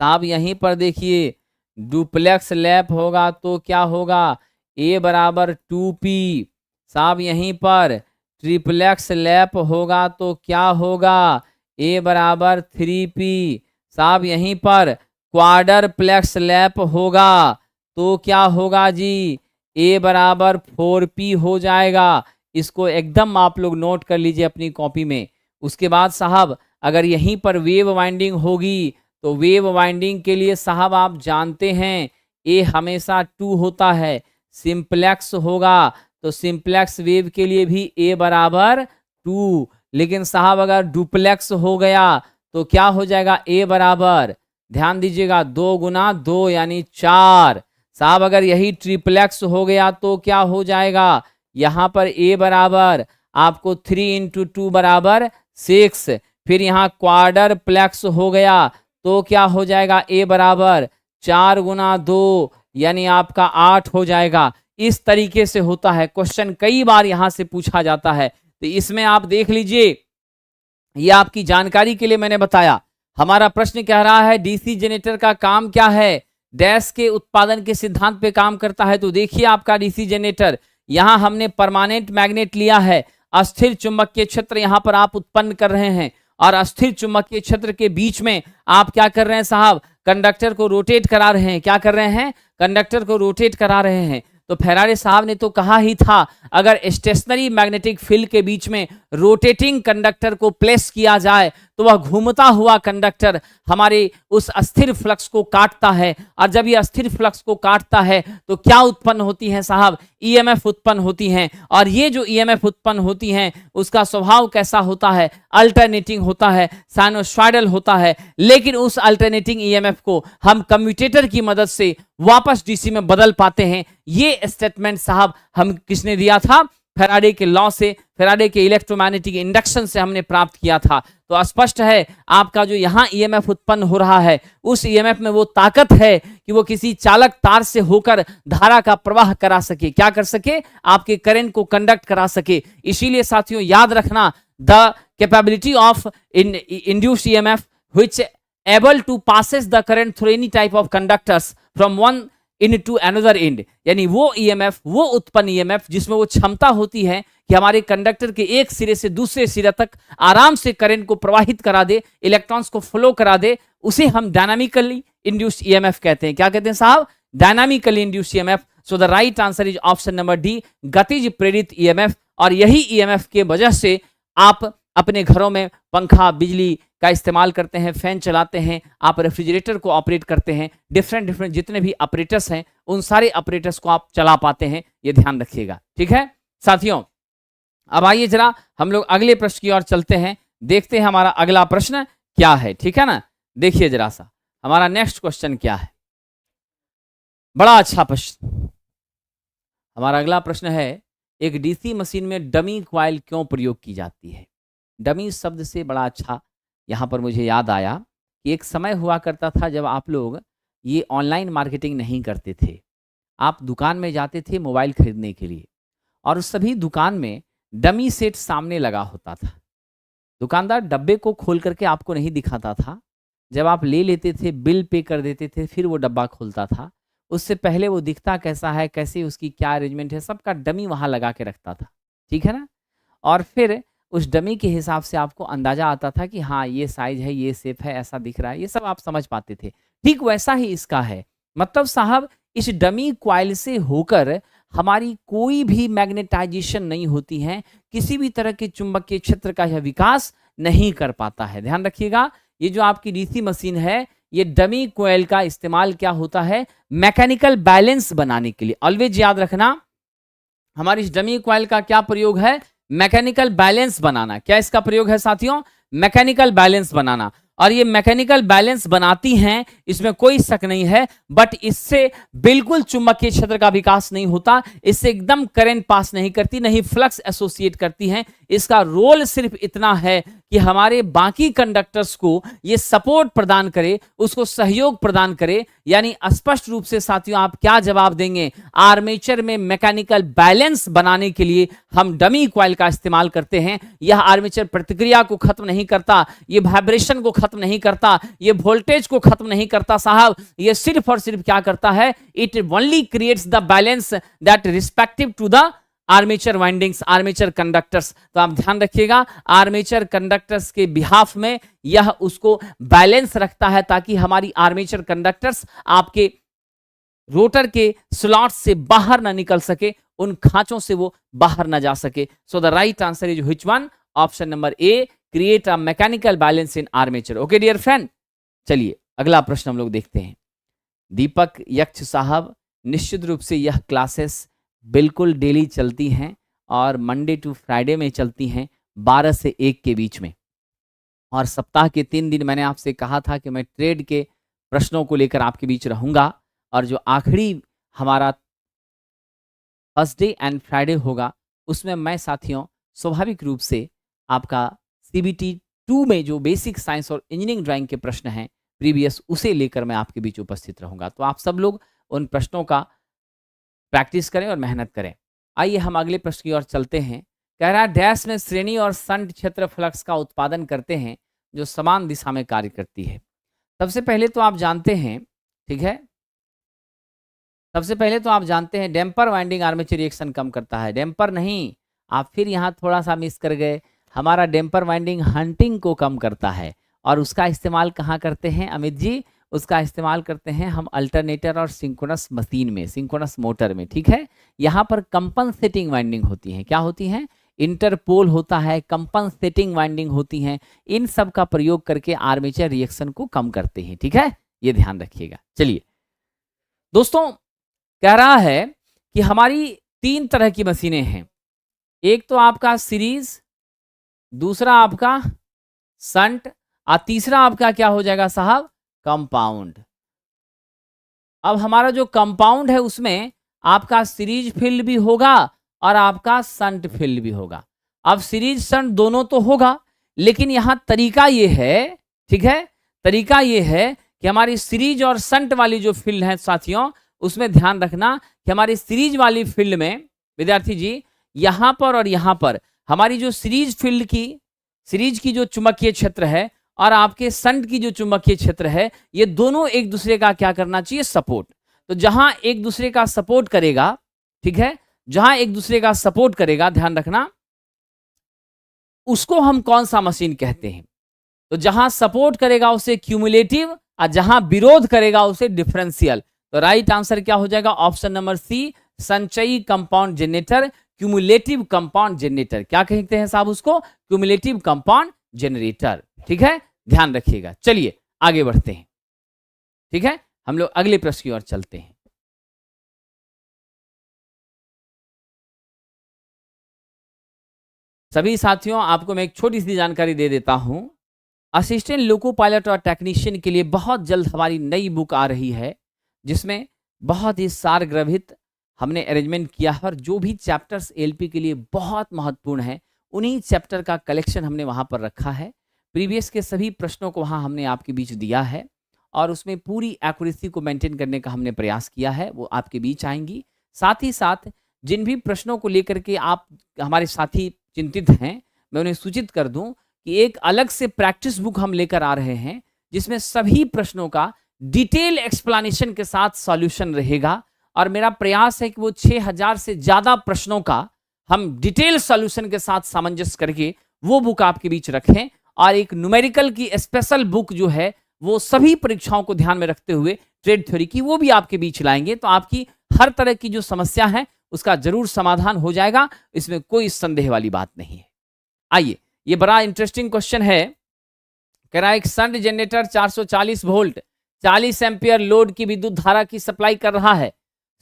साहब यहीं पर देखिए, डुप्लेक्स लैप होगा तो क्या होगा, ए बराबर 2p। साहब यहीं पर ट्रिप्लेक्स लैप होगा तो क्या होगा, ए बराबर 3p। साहब यहीं पर क्वाडरप्लेक्स लैप होगा तो क्या होगा जी, ए बराबर 4p हो जाएगा। इसको एकदम आप लोग नोट कर लीजिए अपनी कॉपी में। उसके बाद साहब अगर यहीं पर वेव वाइंडिंग होगी तो वेव वाइंडिंग के लिए साहब आप जानते हैं ए हमेशा 2 होता है। सिंपलेक्स होगा तो सिंपलेक्स वेव के लिए भी ए बराबर 2। लेकिन साहब अगर डुप्लेक्स हो गया तो क्या हो जाएगा, ए बराबर, ध्यान दीजिएगा, 2 गुना 2 यानी 4। साहब अगर यही ट्रिप्लेक्स हो गया तो क्या हो जाएगा, यहां पर ए बराबर आपको 3 इंटू 2 बराबर 6। फिर यहाँ क्वाडर प्लेक्स हो गया तो क्या हो जाएगा, ए बराबर 4 गुना 2 यानी आपका 8 हो जाएगा। इस तरीके से होता है, क्वेश्चन कई बार यहां से पूछा जाता है। तो इसमें आप देख लीजिए, ये आपकी जानकारी के लिए मैंने बताया। हमारा प्रश्न कह रहा है डीसी जनरेटर का काम क्या है, डैश के उत्पादन के सिद्धांत पे काम करता है। तो देखिए आपका डीसी जनरेटर, यहां हमने परमानेंट मैग्नेट लिया है, अस्थिर चुंबकीय क्षेत्र यहां पर आप उत्पन्न कर रहे हैं, और अस्थिर चुंबकीय क्षेत्र के बीच में आप क्या कर रहे हैं साहब, कंडक्टर को रोटेट करा रहे हैं। क्या कर रहे हैं, कंडक्टर को रोटेट करा रहे हैं। तो फैराडे साहब ने तो कहा ही था, अगर स्टेशनरी मैग्नेटिक फील्ड के बीच में रोटेटिंग कंडक्टर को प्लेस किया जाए तो वह घूमता हुआ कंडक्टर हमारे उस अस्थिर फ्लक्स को काटता है, और जब ये अस्थिर फ्लक्स को काटता है तो क्या उत्पन्न होती है साहब, ईएमएफ उत्पन्न होती हैं। और ये जो ईएमएफ उत्पन्न होती हैं उसका स्वभाव कैसा होता है, अल्टरनेटिंग होता है, साइनोसॉइडल होता है। लेकिन उस अल्टरनेटिंग ईएमएफ को हम कम्यूटेटर की मदद से वापस डीसी में बदल पाते हैं। ये स्टेटमेंट साहब हम किसने दिया था, फैराडे के लॉ से, फैराडे के इलेक्ट्रोमैग्नेटिक इंडक्शन से हमने प्राप्त किया था। तो स्पष्ट है आपका जो यहां ईएमएफ उत्पन्न हो रहा है, उस ईएमएफ में वो ताकत है कि वो किसी चालक तार से होकर धारा का प्रवाह करा सके, क्या कर सके, आपके करंट को कंडक्ट करा सके। इसीलिए साथियों याद रखना, the capability of induced EMF which able to passes the current through any type of conductors from one into another end, यानी वो ईएमएफ, वो उत्पन्न ईएमएफ जिसमें वो क्षमता होती है कि हमारे कंडक्टर के एक सिरे से दूसरे सिरे तक आराम से करंट को प्रवाहित करा दे, इलेक्ट्रॉन्स को फ्लो करा दे, उसे हम डायनामिकली इंड्यूस्ड ईएमएफ कहते हैं। क्या कहते हैं साहब, dynamically induced EMF. So the right answer is option number D, गतिज प्रेरित ईएमएफ। और यही ईएमएफ के वजह से आप अपने घरों में पंखा, बिजली का इस्तेमाल करते हैं, फैन चलाते हैं, आप रेफ्रिजरेटर को ऑपरेट करते हैं, डिफरेंट जितने भी ऑपरेटर्स हैं उन सारे ऑपरेटर्स को आप चला पाते हैं, ये ध्यान रखिएगा। ठीक है साथियों, अब आइए जरा हम लोग अगले प्रश्न की ओर चलते हैं, देखते हैं हमारा अगला प्रश्न क्या है। ठीक है ना, देखिए जरा सा हमारा नेक्स्ट क्वेश्चन क्या है, बड़ा अच्छा प्रश्न। हमारा अगला प्रश्न है, एक डीसी मशीन में डमी क्वाइल क्यों प्रयोग की जाती है। डमी शब्द से बड़ा अच्छा यहाँ पर मुझे याद आया कि एक समय हुआ करता था जब आप लोग ये ऑनलाइन मार्केटिंग नहीं करते थे, आप दुकान में जाते थे मोबाइल खरीदने के लिए, और उस सभी दुकान में डमी सेट सामने लगा होता था। दुकानदार डब्बे को खोल करके आपको नहीं दिखाता था, जब आप ले लेते थे, बिल पे कर देते थे, फिर वो डब्बा खोलता था। उससे पहले वो दिखता कैसा है, कैसे उसकी क्या अरेंजमेंट है, सबका डमी वहाँ लगा के रखता था। ठीक है ना, और फिर उस डमी के हिसाब से आपको अंदाजा आता था कि हाँ ये साइज है, ये शेप है, ऐसा दिख रहा है, ये सब आप समझ पाते थे। ठीक वैसा ही इसका है, मतलब साहब इस डमी क्वाइल से होकर हमारी कोई भी मैग्नेटाइजेशन नहीं होती है, किसी भी तरह के चुंबकीय क्षेत्र का यह विकास नहीं कर पाता है। ध्यान रखिएगा, ये जो आपकी डीसी मशीन है, ये डमी क्वाइल का इस्तेमाल क्या होता है, मैकेनिकल बैलेंस बनाने के लिए। ऑलवेज याद रखना, हमारी इस डमी क्वाइल का क्या प्रयोग है, मैकेनिकल बैलेंस बनाना। क्या इसका प्रयोग है साथियों, मैकेनिकल बैलेंस बनाना। और ये मैकेनिकल बैलेंस बनाती हैं, इसमें कोई शक नहीं है, बट इससे बिल्कुल चुंबकीय क्षेत्र का विकास नहीं होता, इससे एकदम करंट पास नहीं करती, नहीं फ्लक्स एसोसिएट करती हैं। इसका रोल सिर्फ इतना है कि हमारे बाकी कंडक्टर्स को ये सपोर्ट प्रदान करे, उसको सहयोग प्रदान करे। यानी स्पष्ट रूप से साथियों आप क्या जवाब देंगे? आर्मेचर में मैकेनिकल बैलेंस बनाने के लिए हम डमी कॉइल का इस्तेमाल करते हैं। यह आर्मेचर प्रतिक्रिया को खत्म नहीं करता, ये वाइब्रेशन को खत्म नहीं करता, ये वोल्टेज को खत्म नहीं करता साहब, ये सिर्फ और सिर्फ क्या करता है? It only creates the balance that respective to the armature windings, armature conductors. तो आप ध्यान रखिएगा, आर्मेचर कंडक्टर्स के बिहाफ में यह उसको बैलेंस रखता है ताकि हमारी आर्मेचर कंडक्टर्स आपके रोटर के स्लॉट से बाहर ना निकल सके, उन खांचों से वो बाहर ना जा सके। So the right answer is which one? Option number A, create a mechanical balance in armature. Okay dear friend, चलिए अगला प्रश्न हम लोग देखते हैं। दीपक यक्ष साहब, निश्चित रूप से यह क्लासेस बिल्कुल डेली चलती हैं और मंडे टू फ्राइडे में चलती हैं 12 से 1 के बीच में, और सप्ताह के 3 दिन मैंने आपसे कहा था कि मैं ट्रेड के प्रश्नों को लेकर आपके बीच रहूंगा, और जो आखिरी हमारा थर्सडे एंड फ्राइडे होगा उसमें मैं साथियों स्वाभाविक रूप से आपका CBT 2 में जो बेसिक साइंस और इंजीनियरिंग ड्राइंग के प्रश्न हैं प्रीवियस, उसे लेकर मैं आपके बीच उपस्थित रहूंगा। तो आप सब लोग उन प्रश्नों का प्रैक्टिस करें और मेहनत करें। आइए हम अगले प्रश्न की ओर चलते हैं। कह रहा है डैश में श्रेणी और शंट क्षेत्र फ्लक्स का उत्पादन करते हैं जो समान दिशा में कार्य करती है। सबसे पहले तो आप जानते हैं, ठीक है, सबसे पहले तो आप जानते हैं डैम्पर वाइंडिंग आर्मेचर रिएक्शन कम करता है। डैम्पर नहीं, आप फिर यहाँ थोड़ा सा मिस कर गए। हमारा डैम्पर वाइंडिंग हंटिंग को कम करता है, और उसका इस्तेमाल कहाँ करते हैं अमित जी? उसका इस्तेमाल करते हैं हम अल्टरनेटर और सिंक्रोनस मशीन में, सिंक्रोनस मोटर में, ठीक है। यहाँ पर कंपनसेटिंग वाइंडिंग होती है। क्या होती हैं? इंटरपोल होता है, कंपनसेटिंग वाइंडिंग होती हैं। इन सब का प्रयोग करके आर्मेचर रिएक्शन को कम करते हैं, ठीक है, ये ध्यान रखिएगा। चलिए दोस्तों, कह रहा है कि हमारी 3 तरह की मशीनें हैं। एक तो आपका सीरीज, दूसरा आपका शंट, और तीसरा आपका क्या हो जाएगा साहब? कंपाउंड। अब हमारा जो कंपाउंड है उसमें आपका सीरीज फील्ड भी होगा और आपका शंट फील्ड भी होगा। अब सीरीज शंट दोनों तो होगा, लेकिन यहां तरीका ये है, ठीक है, तरीका ये है कि हमारी सीरीज और शंट वाली जो फील्ड है साथियों, उसमें ध्यान रखना कि हमारी सीरीज वाली फील्ड में विद्यार्थी जी यहां पर और यहां पर हमारी जो सीरीज फील्ड की, सीरीज की जो चुंबकीय क्षेत्र है और आपके शंट की जो चुंबकीय क्षेत्र है, ये दोनों एक दूसरे का क्या करना चाहिए? सपोर्ट। तो जहां एक दूसरे का सपोर्ट करेगा, ठीक है, जहां एक दूसरे का सपोर्ट करेगा, ध्यान रखना, उसको हम कौन सा मशीन कहते हैं? तो जहां सपोर्ट करेगा उसे क्यूमुलेटिव, और जहां विरोध करेगा उसे डिफरेंशियल। तो राइट आंसर क्या हो जाएगा? ऑप्शन नंबर सी, संचयी compound generator, cumulative compound generator. क्या कहते हैं साहब उसको? क्यूमुलेटिव कंपाउंड जनरेटर, ठीक है, ध्यान रखिएगा। चलिए आगे बढ़ते हैं, ठीक है, हम लोग अगले प्रश्न की ओर चलते हैं। सभी साथियों, आपको मैं एक छोटी सी जानकारी दे देता हूं। असिस्टेंट लोको पायलट और टेक्नीशियन के लिए बहुत जल्द हमारी नई बुक आ रही है, जिसमें बहुत ही सारग्रभित हमने अरेंजमेंट किया है, और जो भी चैप्टर्स एलपी के लिए बहुत महत्वपूर्ण है उन्हीं चैप्टर का कलेक्शन हमने वहां पर रखा है। प्रीवियस के सभी प्रश्नों को वहां हमने आपके बीच दिया है, और उसमें पूरी एक्यूरेसी को मेंटेन करने का हमने प्रयास किया है, वो आपके बीच आएंगी। साथ ही साथ जिन भी प्रश्नों को लेकर के आप हमारे साथी चिंतित हैं, मैं उन्हें सूचित कर दूं कि एक अलग से प्रैक्टिस बुक हम लेकर आ रहे हैं, जिसमें सभी प्रश्नों का डिटेल एक्सप्लेनेशन के साथ सॉल्यूशन रहेगा। और मेरा प्रयास है कि वो 6000 से ज्यादा प्रश्नों का हम डिटेल सॉल्यूशन के साथ सामंजस्य करके वो बुक आपके बीच रखें, और एक न्यूमेरिकल की स्पेशल बुक जो है वो सभी परीक्षाओं को ध्यान में रखते हुए ट्रेड थ्योरी की, वो भी आपके बीच लाएंगे। तो आपकी हर तरह की जो समस्या है उसका जरूर समाधान हो जाएगा, इसमें कोई संदेह वाली बात नहीं है। आइए, ये बड़ा इंटरेस्टिंग क्वेश्चन है। कह रहा है एक shunt generator 440 volt 40 ampere load की विद्युत धारा की सप्लाई कर रहा है।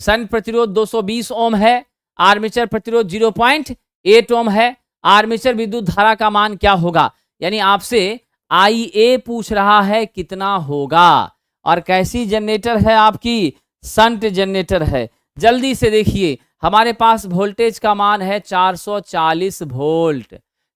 शंट प्रतिरोध 220 ओम है, आर्मेचर प्रतिरोध 0.8 ओम है। आर्मेचर विद्युत धारा का मान क्या होगा? यानी आपसे IA पूछ रहा है कितना होगा, और कैसी जनरेटर है आपकी, संट जनरेटर है। जल्दी से देखिए, हमारे पास वोल्टेज का मान है 440 वोल्ट,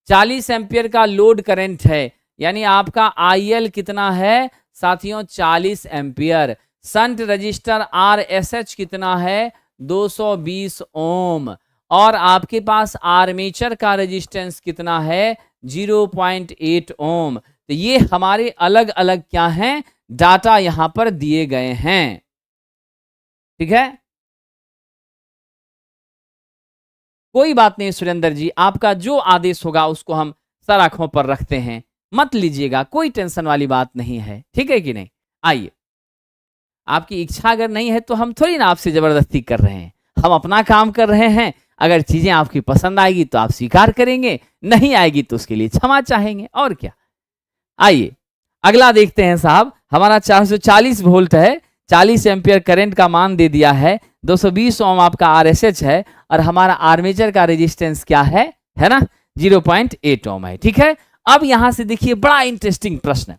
40 एम्पियर का लोड करंट है, यानी आपका IL कितना है साथियों, 40 एम्पियर। संट रजिस्टर RSH कितना है, 220 ओम, और आपके पास आर्मेचर का रेजिस्टेंस कितना है, 0.8 ओम। तो ये हमारे अलग अलग क्या हैं, डाटा यहां पर दिए गए हैं। ठीक है, कोई बात नहीं सुरेंद्र जी, आपका जो आदेश होगा उसको हम सर आंखों पर रखते हैं, मत लीजिएगा, कोई टेंशन वाली बात नहीं है। ठीक है कि नहीं। आइए, आपकी इच्छा अगर नहीं है तो हम थोड़ी ना आपसे जबरदस्ती कर रहे हैं, हम अपना काम कर रहे हैं। अगर चीजें आपकी पसंद आएगी तो आप स्वीकार करेंगे, नहीं आएगी तो उसके लिए क्षमा चाहेंगे, और क्या। आइए अगला देखते हैं साहब, हमारा 440 वोल्ट है, 40 एम्पियर करंट का मान दे दिया है, 220 ओम आपका RSH है, और हमारा आर्मेचर का रेजिस्टेंस क्या है ना, 0.8 ओम है। ठीक है, अब यहां से देखिए बड़ा इंटरेस्टिंग प्रश्न,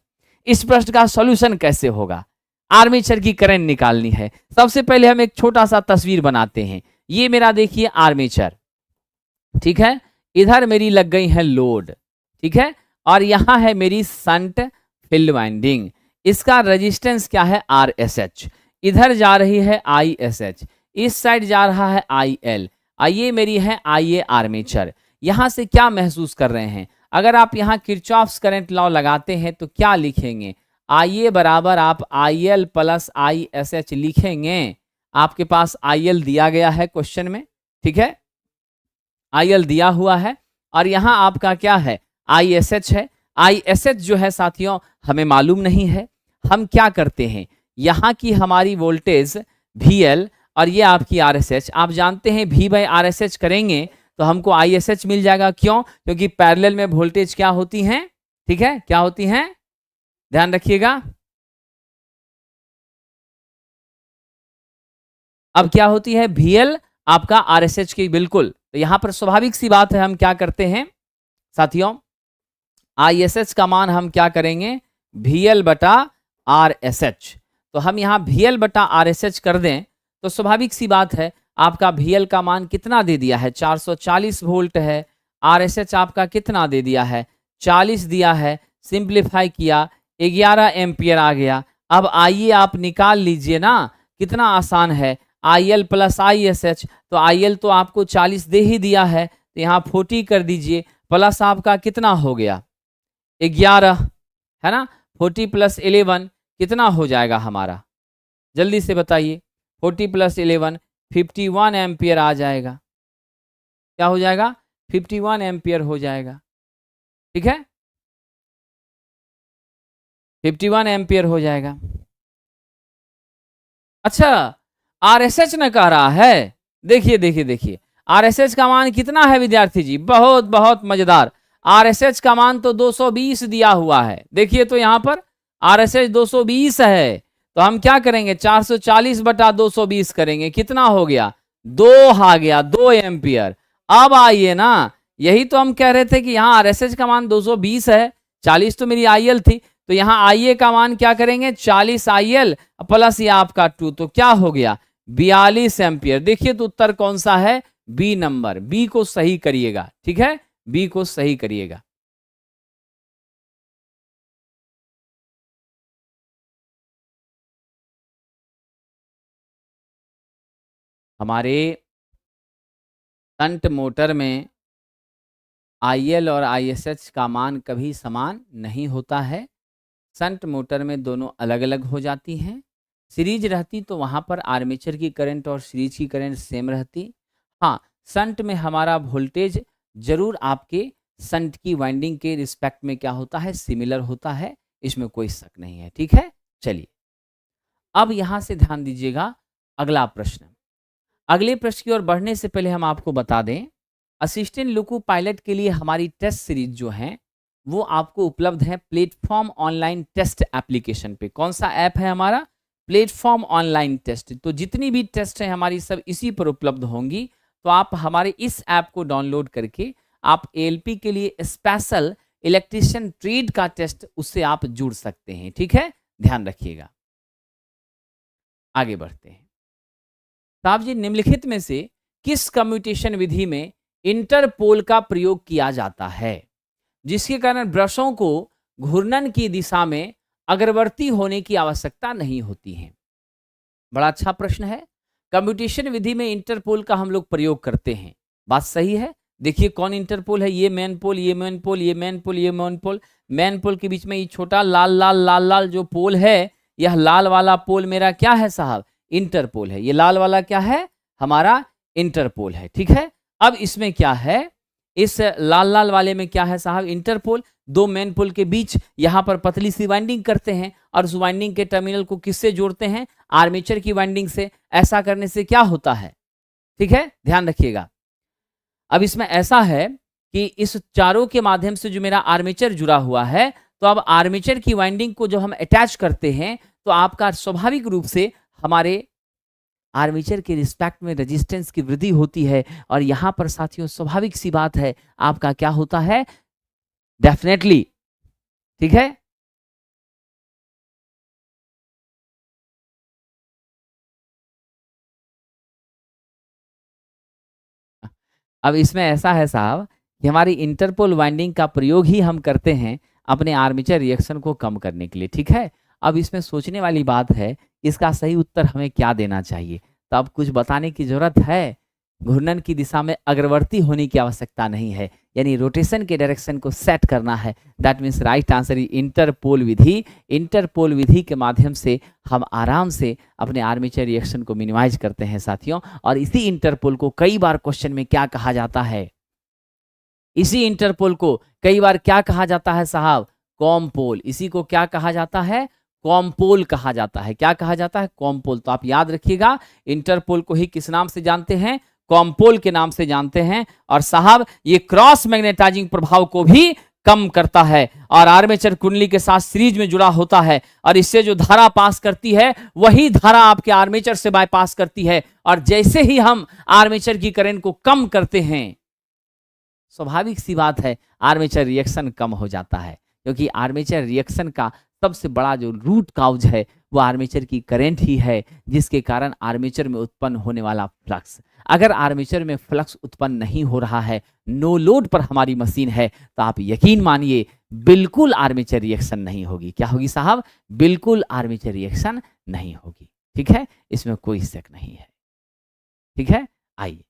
इस प्रश्न का सॉल्यूशन कैसे होगा। आर्मेचर की करंट निकालनी है। सबसे पहले हम एक छोटा सा तस्वीर बनाते हैं। ये मेरा देखिए आर्मेचर, ठीक है, इधर मेरी लग गई है लोड, ठीक है, और यहां है मेरी संट फील्ड वाइंडिंग। इसका रेजिस्टेंस क्या है, RSH, इधर जा रही है ISH, इस साइड जा रहा है IL, ये मेरी है IA आर्मेचर। यहां से क्या महसूस कर रहे हैं, अगर आप यहां किरचॉफ्स करंट लॉ लगाते हैं तो क्या लिखेंगे, IA बराबर आप IL प्लस ISH लिखेंगे। आपके पास IL दिया गया है क्वेश्चन में, ठीक है, IL दिया हुआ है, और यहां आपका क्या है, ISH है। ISH जो है साथियों हमें मालूम नहीं है, हम क्या करते हैं, यहां की हमारी वोल्टेज VL और ये आपकी RSH, आप जानते हैं V/RSH करेंगे तो हमको ISH मिल जाएगा। क्यों, क्योंकि पैरेलल में वोल्टेज क्या होती हैं, ठीक है, क्या होती हैं, ध्यान रखिएगा। अब क्या होती है, VL आपका RSH की, बिल्कुल। तो यहां पर स्वाभाविक सी बात है, हम क्या करते हैं साथियों, ISH का मान हम क्या करेंगे, VL बटा RSH। तो हम यहां VL बटा RSH कर दें तो स्वाभाविक सी बात है, आपका VL का मान कितना दे दिया है, 440 वोल्ट है, RSH आपका कितना दे दिया है, 40 दिया है, सिंप्लीफाई किया 11 एम्पियर आ गया। अब आइए आप निकाल लीजिए ना, कितना आसान है, IL प्लस ISH, तो IL तो आपको 40 दे ही दिया है, तो यहाँ 40 कर दीजिए, प्लस आपका कितना हो गया, 11, है ना, 40 प्लस 11 कितना हो जाएगा हमारा, जल्दी से बताइए, 40 प्लस 11 51 एम्पियर आ जाएगा। क्या हो जाएगा, 51 एम्पियर हो जाएगा। ठीक है, 51 एम्पियर हो जाएगा। अच्छा, RSH ने कह रहा है, देखिए देखिए देखिए, RSH का मान कितना है विद्यार्थी जी, बहुत बहुत मजेदार, RSH का मान तो 220 दिया हुआ है। देखिए तो यहां पर RSH 220 है, तो हम क्या करेंगे, 440 बटा 220 करेंगे, कितना हो गया, 2 आ गया, 2 एम्पियर। अब आइए ना, यही तो हम कह रहे थे कि यहाँ RSH का मान 220 है, 40 तो मेरी IL थी, तो यहाँ IA का मान क्या करेंगे, 40 IL प्लस ये आपका 2, तो क्या हो गया, 42 एम्पियर। देखिए तो उत्तर कौन सा है, बी नंबर, बी को सही करिएगा। ठीक है, बी को सही करिएगा। हमारे शंट मोटर में IL और ISH का मान कभी समान नहीं होता है। शंट मोटर में दोनों अलग अलग हो जाती हैं। सीरीज रहती तो वहाँ पर आर्मेचर की करंट और सीरीज की करंट सेम रहती। हाँ, शंट में हमारा वोल्टेज जरूर आपके शंट की वाइंडिंग के रिस्पेक्ट में क्या होता है, सिमिलर होता है, इसमें कोई शक नहीं है। ठीक है, चलिए अब यहाँ से ध्यान दीजिएगा अगला प्रश्न। अगले प्रश्न की ओर बढ़ने से पहले हम आपको बता दें, असिस्टेंट लोको पायलट के लिए हमारी टेस्ट सीरीज जो है वो आपको उपलब्ध है प्लेटफॉर्म ऑनलाइन टेस्ट एप्लीकेशन पे। कौन सा ऐप है हमारा, प्लेटफॉर्म ऑनलाइन टेस्ट। तो जितनी भी टेस्ट है हमारी सब इसी पर उपलब्ध होंगी। तो आप हमारे इस ऐप को डाउनलोड करके आप ALP के लिए स्पेशल इलेक्ट्रीशियन ट्रेड का टेस्ट उससे आप जुड़ सकते हैं। ठीक है, ध्यान रखिएगा। आगे बढ़ते हैं। साहब जी, निम्नलिखित में से किस कम्यूटेशन विधि में इंटरपोल का प्रयोग किया जाता है जिसके कारण ब्रशों को घूर्णन की दिशा में अग्रवर्ती होने की आवश्यकता नहीं होती है? बड़ा अच्छा प्रश्न है। कम्यूटेशन विधि में इंटरपोल का हम लोग प्रयोग करते हैं, बात सही है। देखिए कौन इंटरपोल है, ये मेन पोल, ये मेन पोल, ये मेन पोल, ये मेन पोल। मेन पोल के बीच में ये छोटा लाल लाल लाल लाल जो पोल है, यह लाल वाला पोल मेरा क्या है साहब? इंटरपोल है। ये लाल वाला क्या है? हमारा इंटरपोल है। ठीक है, अब इसमें क्या है, इस लाल लाल वाले में क्या है साहब? इंटरपोल। दो मेन पोल के बीच यहां पर पतली सी वाइंडिंग करते हैं और उस वाइंडिंग के टर्मिनल को किससे जोड़ते हैं? आर्मेचर की वाइंडिंग से। ऐसा करने से क्या होता है? ठीक है, ध्यान रखिएगा। अब इसमें ऐसा है कि इस चारों के माध्यम से जो मेरा आर्मेचर जुड़ा हुआ है, तो अब आर्मेचर की वाइंडिंग को जो हम अटैच करते हैं तो आपका स्वाभाविक रूप से हमारे आर्मेचर के रिस्पेक्ट में रेजिस्टेंस की वृद्धि होती है। और यहां पर साथियों स्वाभाविक सी बात है, आपका क्या होता है? डेफिनेटली। ठीक है, अब इसमें ऐसा है साहब कि हमारी इंटरपोल वाइंडिंग का प्रयोग ही हम करते हैं अपने आर्मेचर रिएक्शन को कम करने के लिए। ठीक है, अब इसमें सोचने वाली बात है इसका सही उत्तर हमें क्या देना चाहिए। तो अब कुछ बताने की जरूरत है। घूर्णन की दिशा में अग्रवर्ती होने की आवश्यकता नहीं है, यानी रोटेशन के डायरेक्शन को सेट करना है। That means right answer is interpol विधि। इंटरपोल विधि के माध्यम से हम आराम से अपने आर्मेचर रिएक्शन को मिनिमाइज करते हैं साथियों। और इसी इंटरपोल को कई बार क्वेश्चन में क्या कहा जाता है? इसी इंटरपोल को कई बार क्या कहा जाता है साहब? कॉम्पोल। इसी को क्या कहा जाता है? कॉम्पोल कहा जाता है। क्या कहा जाता है? कॉम्पोल। तो आप याद रखिएगा, इंटरपोल को ही किस नाम से जानते हैं? कॉम्पोल के नाम से जानते हैं। और साहब ये क्रॉस मैग्नेटाइजिंग प्रभाव को भी कम करता है और आर्मेचर कुंडली के साथ सीरीज में जुड़ा होता है। और इससे जो धारा पास करती है वही धारा आपके आर्मेचर से बाईपास करती है। और जैसे ही हम आर्मेचर की करंट को कम करते हैं, स्वाभाविक सी बात है आर्मेचर रिएक्शन कम हो जाता है। क्योंकि आर्मेचर रिएक्शन का सबसे बड़ा जो रूट काउज है वो आर्मेचर की करंट ही है, जिसके कारण आर्मेचर में उत्पन्न होने वाला फ्लक्स। अगर आर्मेचर में फ्लक्स उत्पन्न नहीं हो रहा है, नो लोड पर हमारी मशीन है, तो आप यकीन मानिए बिल्कुल आर्मेचर रिएक्शन नहीं होगी। क्या होगी साहब? बिल्कुल आर्मेचर रिएक्शन नहीं होगी। ठीक है, इसमें कोई शक नहीं है। ठीक है, आइए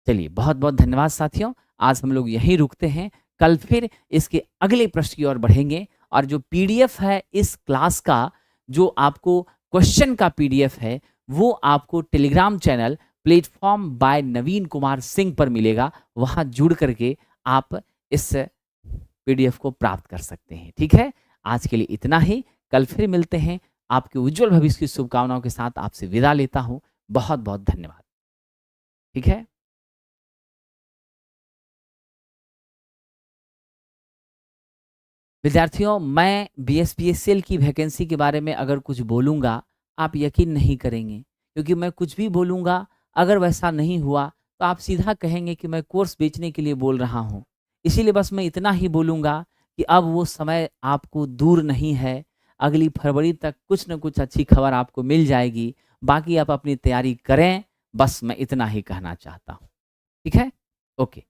चलिए, बहुत बहुत धन्यवाद साथियों। आज हम लोग यहीं रुकते हैं, कल फिर इसके अगले प्रश्न की ओर बढ़ेंगे। और जो पीडीएफ है इस क्लास का, जो आपको क्वेश्चन का पीडीएफ है, वो आपको Telegram channel platform by Naveen Kumar Singh पर मिलेगा। वहां जुड़ करके आप इस पीडीएफ को प्राप्त कर सकते हैं। ठीक है, आज के लिए इतना ही। कल फिर मिलते हैं। आपके उज्जवल भविष्य की शुभकामनाओं के साथ आपसे विदा लेता हूं। बहुत बहुत धन्यवाद। ठीक है। विद्यार्थियों, मैं बीएसपीएसएल की वैकेंसी के बारे में अगर कुछ बोलूँगा, आप यकीन नहीं करेंगे। क्योंकि मैं कुछ भी बोलूँगा, अगर वैसा नहीं हुआ तो आप सीधा कहेंगे कि मैं कोर्स बेचने के लिए बोल रहा हूँ। इसीलिए बस मैं इतना ही बोलूँगा कि अब वो समय आपको दूर नहीं है। अगली फरवरी तक कुछ न कुछ अच्छी खबर आपको मिल जाएगी। बाकी आप अपनी तैयारी करें, बस मैं इतना ही कहना चाहता हूँ। ठीक है, ओके।